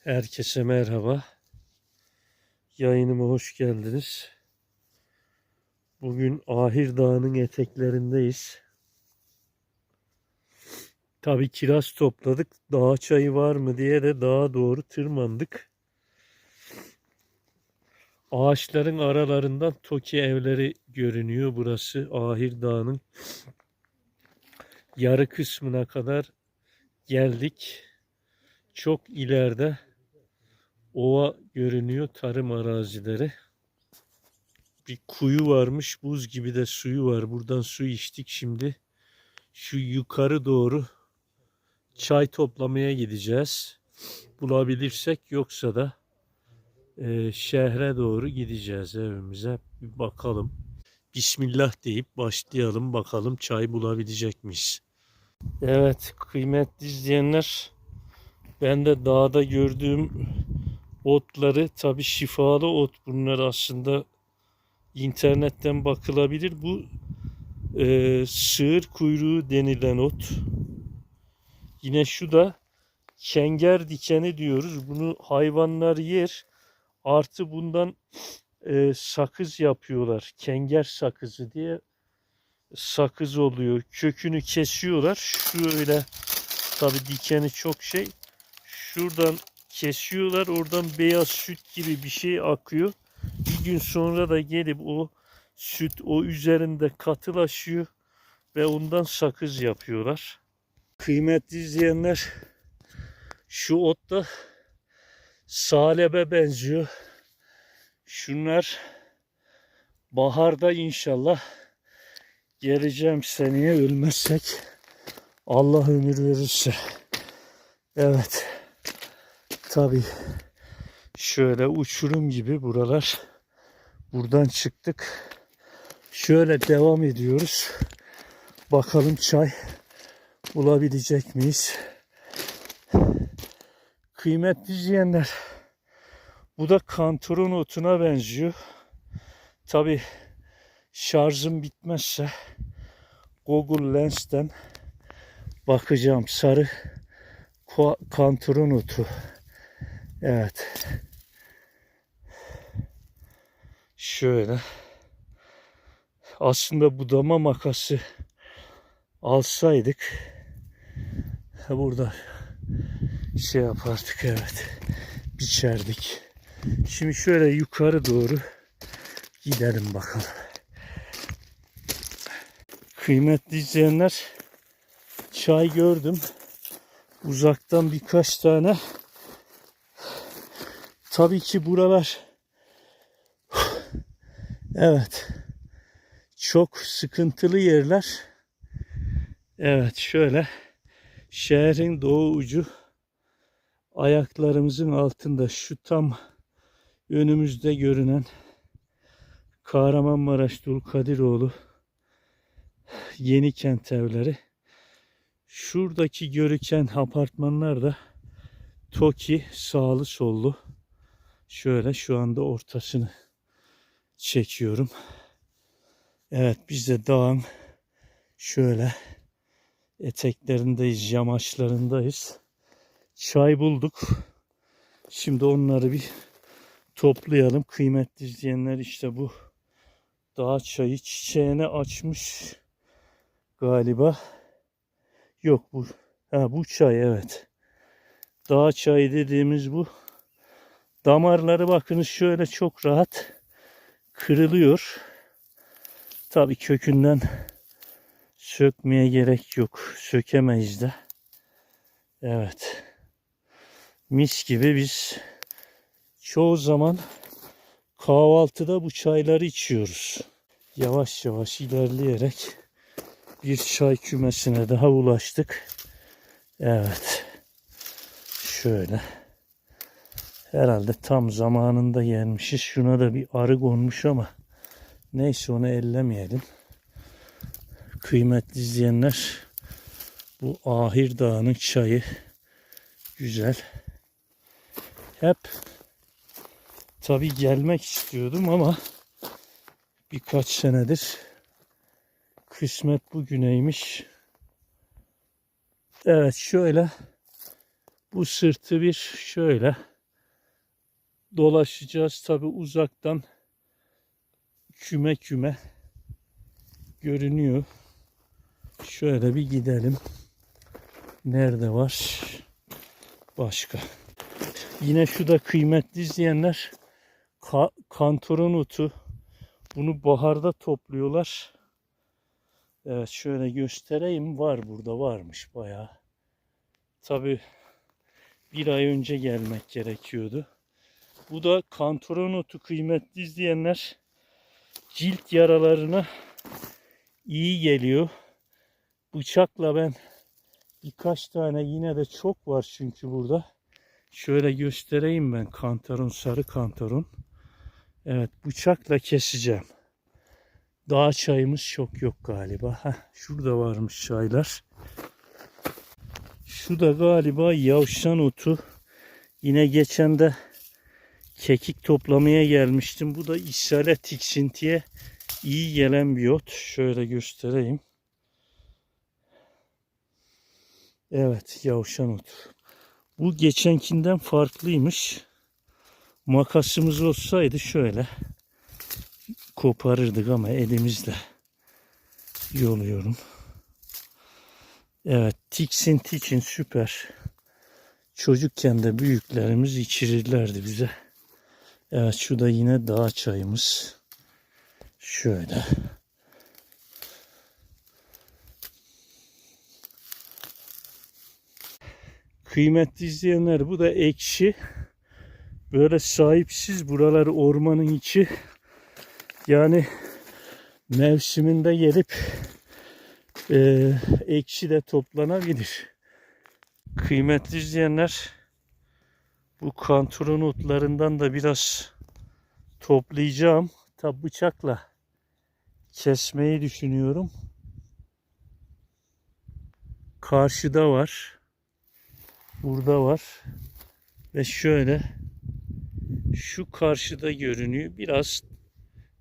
Herkese merhaba. Yayınıma hoş geldiniz. Bugün Ahir Dağı'nın eteklerindeyiz. Tabii kiraz topladık. Dağ çayı var mı diye de dağa doğru tırmandık. Ağaçların aralarından TOKİ evleri görünüyor. Burası Ahir Dağı'nın yarı kısmına kadar geldik. Çok ileride ova görünüyor, tarım arazileri. Bir kuyu varmış, buz gibi de suyu var. Buradan su içtik şimdi. Şu yukarı doğru çay toplamaya gideceğiz. Bulabilirsek, yoksa da şehre doğru gideceğiz, evimize. Bir bakalım. Bismillah deyip başlayalım, bakalım çay bulabilecek miyiz? Evet kıymetli izleyenler, ben de dağda gördüğüm otları, tabi şifalı ot bunlar aslında, internetten bakılabilir. Bu sığır kuyruğu denilen ot. Yine şu da kenger dikeni diyoruz. Bunu hayvanlar yer. Artı bundan sakız yapıyorlar. Kenger sakızı diye sakız oluyor. Kökünü kesiyorlar. Şöyle, tabi dikeni çok şey. Şuradan kesiyorlar. Oradan beyaz süt gibi bir şey akıyor. Bir gün sonra da gelip o süt o üzerinde katılaşıyor ve ondan sakız yapıyorlar. Kıymetli izleyenler, şu ot da salebe benziyor. Şunlar baharda inşallah geleceğim seneye, ölmezsek, Allah ömür verirse. Evet. Tabii şöyle uçurum gibi buralar. Buradan çıktık. Şöyle devam ediyoruz. Bakalım çay bulabilecek miyiz? Kıymetli izleyenler, bu da kantaron otuna benziyor. Tabi şarjım bitmezse Google Lens'ten bakacağım. Sarı kantaron otu. Evet. Şöyle. Aslında budama makası alsaydık burada şey yapardık, evet. Biçerdik. Şimdi şöyle yukarı doğru gidelim bakalım. Kıymetli izleyenler, çay gördüm. Uzaktan birkaç tane. Tabii ki buralar, evet, çok sıkıntılı yerler. Evet, şöyle şehrin doğu ucu ayaklarımızın altında, şu tam önümüzde görünen Kahramanmaraş Dulkadiroğlu Yenikent evleri. Şuradaki görüken apartmanlar da TOKİ, sağlı sollu. Şöyle şu anda ortasını çekiyorum. Evet, biz de dağın şöyle eteklerindeyiz, yamaçlarındayız. Çay bulduk. Şimdi onları bir toplayalım. Kıymetli izleyenler, işte bu dağ çayı çiçeğini açmış galiba. Yok bu. Bu çay, evet. Dağ çayı dediğimiz bu. Damarları bakınız şöyle çok rahat kırılıyor. Tabii kökünden sökmeye gerek yok. Sökemeyiz de. Evet. Mis gibi biz çoğu zaman kahvaltıda bu çayları içiyoruz. Yavaş yavaş ilerleyerek bir çay kümesine daha ulaştık. Evet. Şöyle. Herhalde tam zamanında gelmişiz. Şuna da bir arı konmuş ama neyse, onu ellemeyelim. Kıymetli izleyenler, bu Ahir Dağı'nın çayı güzel. Hep tabii gelmek istiyordum ama birkaç senedir kısmet bugüneymiş. Evet, şöyle bu sırtı bir şöyle dolaşacağız tabi uzaktan, küme küme görünüyor. Şöyle bir gidelim. Nerede var? Başka. Yine şu da kıymetli izleyenler, kantaron otu. Bunu baharda topluyorlar. Evet, şöyle göstereyim. Var, burada varmış bayağı. Tabi bir ay önce gelmek gerekiyordu. Bu da kantaron otu, kıymetli izleyenler. Cilt yaralarına iyi geliyor. Bıçakla ben birkaç tane, yine de çok var çünkü burada. Şöyle göstereyim ben, kantaron, sarı kantaron. Evet, bıçakla keseceğim. Dağ çayımız çok yok galiba. Şurada varmış çaylar. Şu da galiba yavşan otu. Yine geçen de kekik toplamaya gelmiştim. Bu da ishale, tiksintiye iyi gelen bir ot. Şöyle göstereyim. Evet, yavşan otu. Bu geçenkinden farklıymış. Makasımız olsaydı şöyle koparırdık ama elimizle yoluyorum. Evet, tiksinti için süper. Çocukken de büyüklerimiz içirirlerdi bize. Evet, şu da yine dağ çayımız. Şöyle. Kıymetli izleyenler, bu da ekşi. Böyle sahipsiz, buralar ormanın içi. Yani mevsiminde gelip ekşi de toplanabilir. Kıymetli izleyenler, bu kantaron otlarından da biraz toplayacağım. Tabi bıçakla kesmeyi düşünüyorum. Karşıda var. Burada var. Ve şöyle şu karşıda görünüyor. Biraz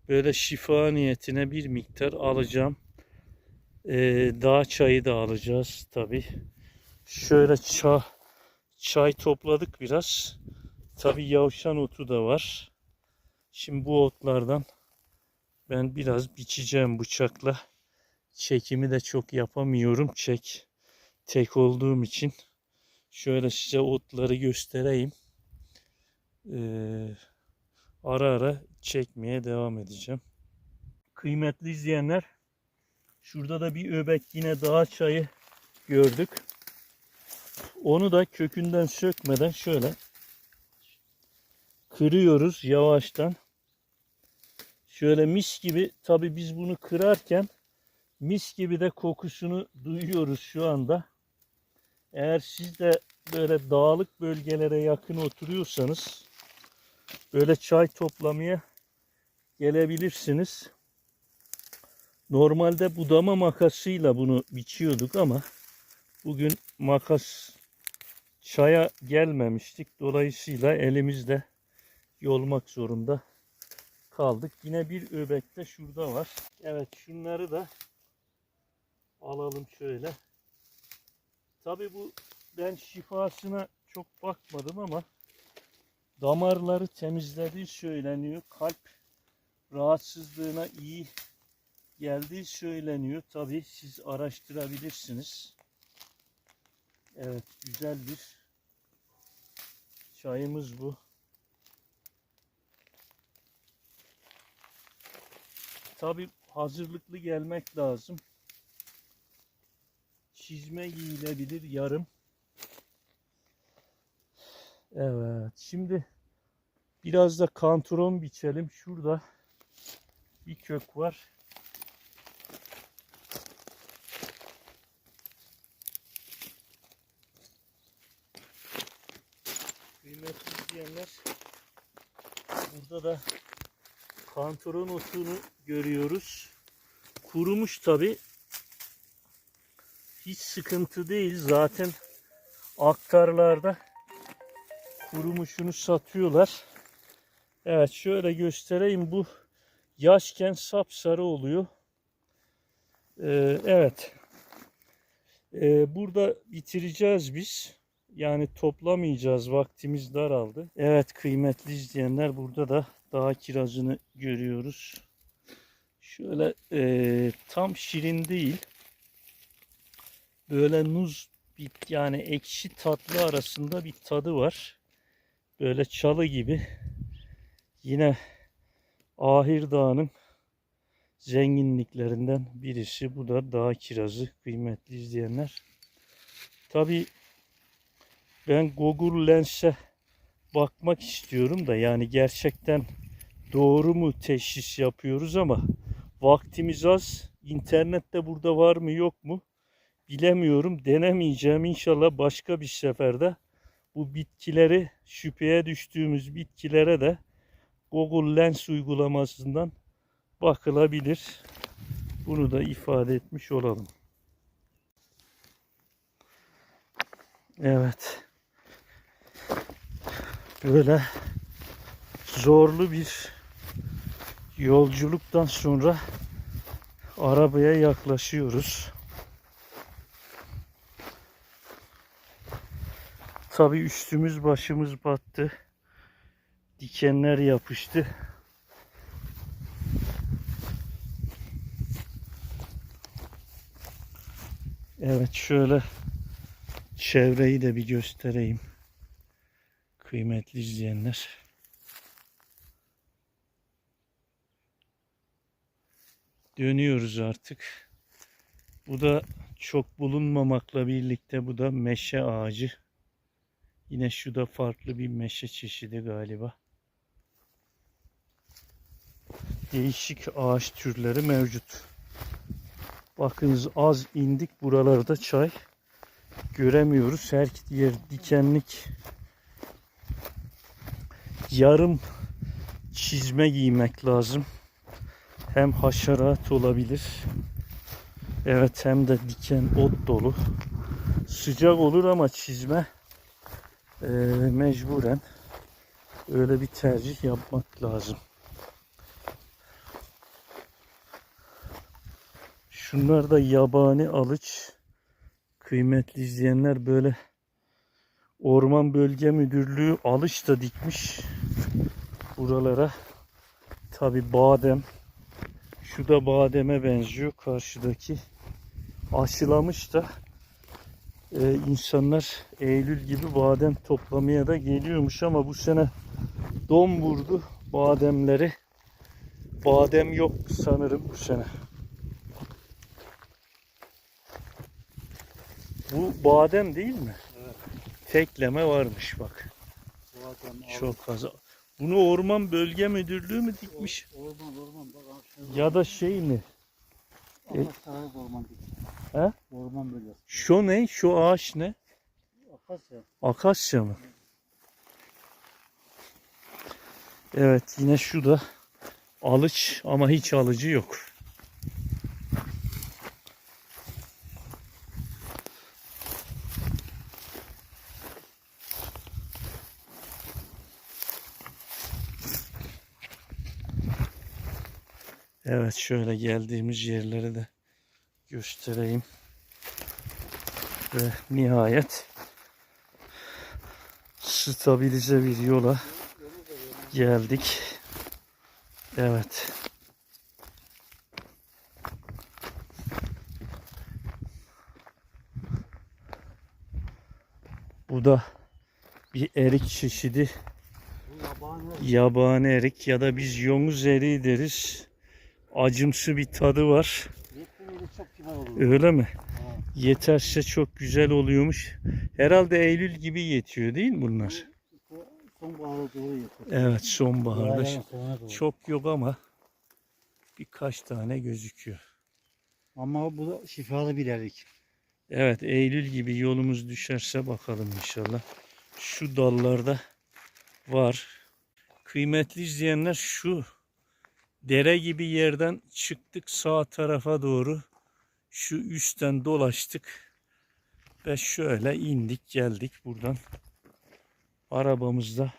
böyle şifa niyetine bir miktar alacağım. Dağ çayı da alacağız tabi. Şöyle çay topladık biraz. Tabi yavşan otu da var. Şimdi bu otlardan ben biraz biçeceğim bıçakla. Çekimi de çok yapamıyorum. Tek olduğum için. Şöyle size otları göstereyim. Ara ara çekmeye devam edeceğim. Kıymetli izleyenler, şurada da bir öbek yine dağ çayı gördük. Onu da kökünden sökmeden şöyle kırıyoruz yavaştan. Şöyle mis gibi, tabi biz bunu kırarken mis gibi de kokusunu duyuyoruz şu anda. Eğer siz de böyle dağlık bölgelere yakın oturuyorsanız böyle çay toplamaya gelebilirsiniz. Normalde budama makasıyla bunu biçiyorduk ama bugün makas çaya gelmemiştik. Dolayısıyla elimizde yolmak zorunda kaldık. Yine bir öbek de şurada var. Evet, şunları da alalım şöyle. Tabi bu, ben şifasına çok bakmadım ama damarları temizlediği söyleniyor. Kalp rahatsızlığına iyi geldiği söyleniyor. Tabi siz araştırabilirsiniz. Evet, güzel bir çayımız bu. Tabi hazırlıklı gelmek lazım. Çizme giyilebilir yarım. Evet, şimdi biraz da kantaron biçelim. Şurada bir kök var. Kıymetli izleyenler, burada da kantaron otunu görüyoruz. Kurumuş tabi. Hiç sıkıntı değil. Zaten aktarlarda kurumuşunu satıyorlar. Evet, şöyle göstereyim. Bu yaşken sapsarı oluyor. Evet. Burada bitireceğiz biz. yani toplamayacağız. Vaktimiz daraldı. Evet kıymetli izleyenler, burada da dağ kirazını görüyoruz. Şöyle tam şirin değil. Böyle nuz bit, yani ekşi tatlı arasında bir tadı var. Böyle çalı gibi. Yine Ahir Dağı'nın zenginliklerinden birisi. Bu da dağ kirazı kıymetli izleyenler. Tabii ben Google Lens'e bakmak istiyorum da, yani gerçekten doğru mu teşhis yapıyoruz, ama vaktimiz az. İnternette burada var mı yok mu bilemiyorum. Denemeyeceğim. İnşallah başka bir seferde bu bitkileri, şüpheye düştüğümüz bitkilere de Google Lens uygulamasından bakılabilir. Bunu da ifade etmiş olalım. Evet. Böyle zorlu bir yolculuktan sonra arabaya yaklaşıyoruz. Tabii üstümüz başımız battı. Dikenler yapıştı. Evet, şöyle çevreyi de bir göstereyim. Kıymetli izleyenler. Dönüyoruz artık. Bu da çok bulunmamakla birlikte bu da meşe ağacı. Yine şu da farklı bir meşe çeşidi galiba. Değişik ağaç türleri mevcut. Bakınız, az indik, buralarda çay göremiyoruz. Her yer dikenlik. Yarım çizme giymek lazım. Hem haşerat olabilir. Evet, hem de diken, ot dolu. Sıcak olur ama çizme mecburen öyle bir tercih yapmak lazım. Şunlar da yabani alıç. Kıymetli izleyenler, böyle Orman Bölge Müdürlüğü alıç da dikmiş buralara. Tabi badem. Şu da bademe benziyor. Karşıdaki aşılamış da insanlar Eylül gibi badem toplamaya da geliyormuş, ama bu sene don vurdu bademleri. Badem yok sanırım bu sene. Bu badem değil mi? Evet. Tekleme varmış bak. Çok az. Bunu Orman Bölge Müdürlüğü mü dikmiş? Orman bak. Ya da şey mi? Orman dik. He? Orman bölgesi. Şu ne? Şu ağaç ne? Akasya. Akasya mı? Evet, yine şu da alıç, ama hiç alıcı yok. Evet, şöyle geldiğimiz yerleri de göstereyim. Ve nihayet stabilize bir yola geldik. Evet. Bu da bir erik çeşidi. Yabani erik ya da biz yomuz eriği deriz. Acımsı bir tadı var. Öyle mi? Yeterse çok güzel oluyormuş. Herhalde Eylül gibi yetiyor değil mi bunlar? Sonbahara doğru yetiyor. Evet, sonbaharda. Doğru. Çok yok ama birkaç tane gözüküyor. Ama bu da şifalı bir erik. Evet, Eylül gibi yolumuz düşerse bakalım inşallah. Şu dallarda var. Kıymetli izleyenler, şu dere gibi yerden çıktık sağ tarafa doğru. Şu üstten dolaştık ve şöyle indik geldik buradan. Arabamızda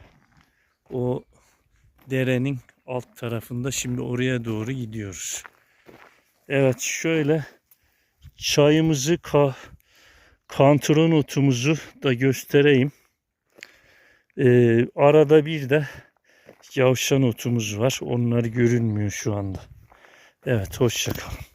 o derenin alt tarafında, şimdi oraya doğru gidiyoruz. Evet, şöyle çayımızı Kantron otumuzu da göstereyim. Arada bir de yavşan otumuz var. Onlar görünmüyor şu anda. Evet, hoşça kalın.